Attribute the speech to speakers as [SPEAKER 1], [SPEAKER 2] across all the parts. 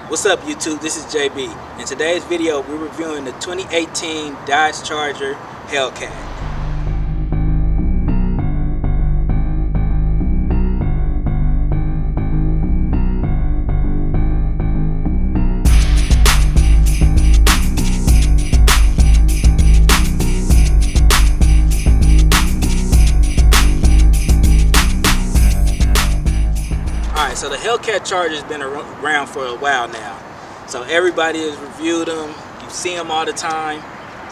[SPEAKER 1] What's up YouTube, this is JB. In today's video we're reviewing the 2018 Dodge Charger Hellcat. Alright, so the Hellcat Charger has been around for a while now. So everybody has reviewed them. You see them all the time.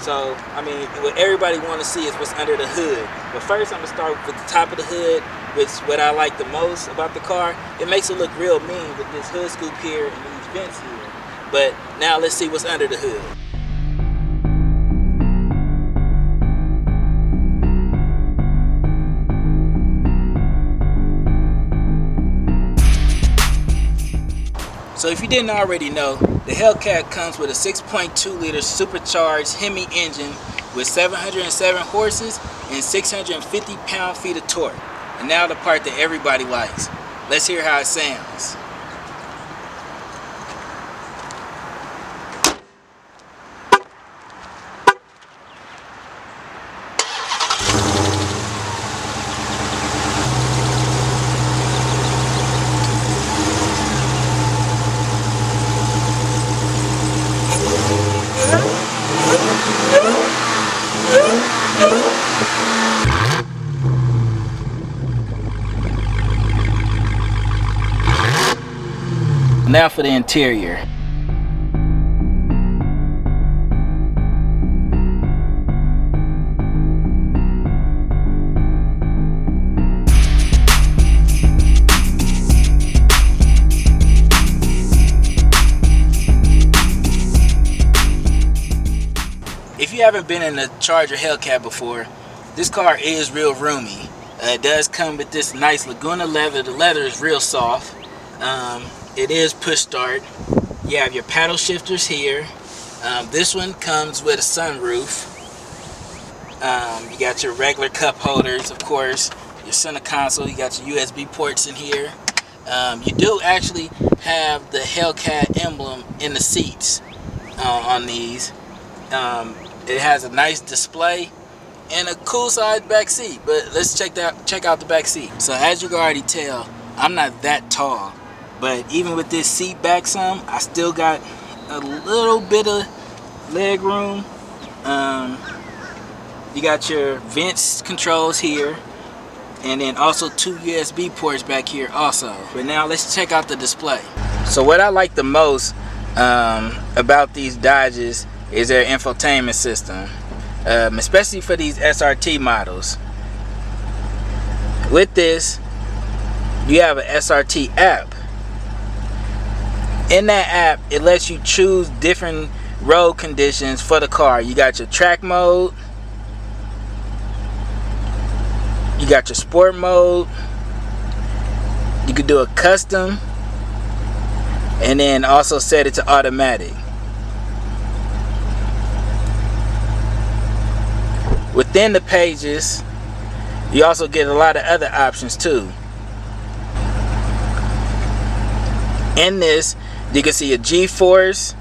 [SPEAKER 1] So, I mean, what everybody want to see is what's under the hood. But first, I'm going to start with the top of the hood, which what I like the most about the car. It makes it look real mean with this hood scoop here and these vents here. But now let's see what's under the hood. So if you didn't already know, the Hellcat comes with a 6.2 liter supercharged Hemi engine with 707 horses and 650 pound-feet of torque. And now the part that everybody likes. Let's hear how it sounds. Now for the interior. If you haven't been in a Charger Hellcat before, this car is real roomy. It does come with this nice Laguna leather. The leather is real soft. It is push start. You have your paddle shifters here. This one comes with a sunroof. You got your regular cup holders, of course. Your center console. You got your USB ports in here. You do actually have the Hellcat emblem in the seats on these. It has a nice display and a cool size back seat. But let's check out the back seat. So as you can already tell, I'm not that tall. But even with this seat back some, I still got a little bit of leg room. You got your vents controls here. And then also 2 USB ports back here also. But now let's check out the display. So what I like the most about these Dodges is their infotainment system. Especially for these SRT models. With this, you have an SRT app. In that app, it lets you choose different road conditions for the car. You got your track mode, you got your sport mode, you could do a custom, and then also set it to automatic. Within the pages, you also get a lot of other options too. In this, you can see your G-force,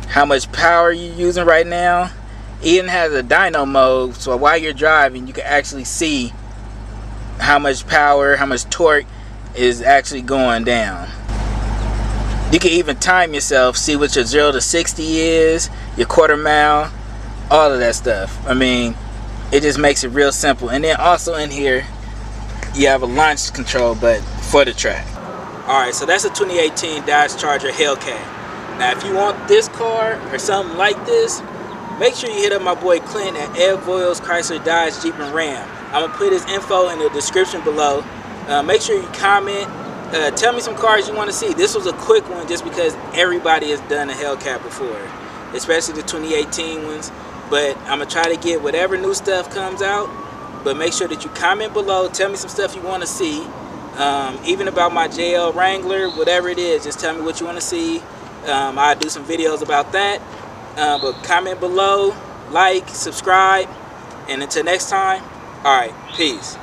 [SPEAKER 1] how much power you're using right now. It even has a dyno mode, so while you're driving, you can actually see how much power, how much torque is actually going down. You can even time yourself, see what your 0 to 60 is, your quarter mile, all of that stuff. I mean, it just makes it real simple. And then also in here, you have a launch control button for the track. Alright, so that's a 2018 Dodge Charger Hellcat. Now if you want this car or something like this, make sure you hit up my boy Clint at Voyles, Chrysler, Dodge, Jeep, and Ram. I'm going to put his info in the description below. Make sure you comment. Tell me some cars you want to see. This was a quick one just because everybody has done a Hellcat before, especially the 2018 ones. But I'm going to try to get whatever new stuff comes out. But make sure that you comment below. Tell me some stuff you want to see. Even about my JL Wrangler, whatever it is, just tell me what you want to see. I'll do some videos about that. But comment below, like, subscribe, and until next time, alright, peace.